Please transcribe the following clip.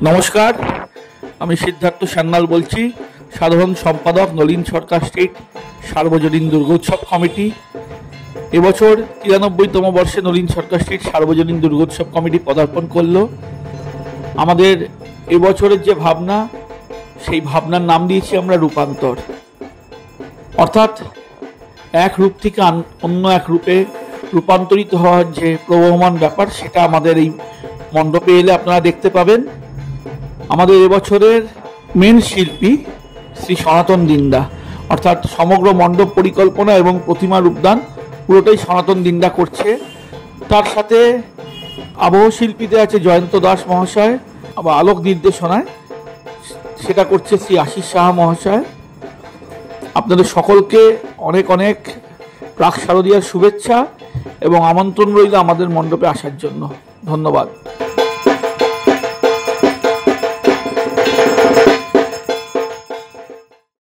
নমস্কার, আমি সিদ্ধার্থ সান্যাল বলছি, সাধারণ সম্পাদক নলিন সরকার স্ট্রিট সার্বজনীন দুর্গোৎসব কমিটি। এবছর 93তম বর্ষে নলিন সরকার স্ট্রিট সার্বজনীন দুর্গোৎসব কমিটি পদার্পণ করলো। আমাদের এবছরের যে ভাবনা, সেই ভাবনার নাম দিয়েছি আমরা রূপান্তর। অর্থাৎ এক রূপ থেকে অন্য এক রূপে রূপান্তরিত হওয়ার যে প্রবহমান ব্যাপার, সেটা আমাদের এই মণ্ডপে এলে আপনারা দেখতে পাবেন। আমাদের এবছরের মেন শিল্পী শ্রী সনাতন দিন্দা, অর্থাৎ সমগ্র মণ্ডপ পরিকল্পনা এবং প্রতিমা রূপদান পুরোটাই সনাতন দিন্দা করছে। তার সাথে আবহ শিল্পীতে আছে জয়ন্ত দাস মহাশয়, আবার আলোক নির্দেশনায় সেটা করছে শ্রী আশিস সাহা মহাশয়। আপনাদের সকলকে অনেক অনেক প্রাক শারদীয়ার শুভেচ্ছা এবং আমন্ত্রণ রইল আমাদের মণ্ডপে আসার জন্য। ধন্যবাদ।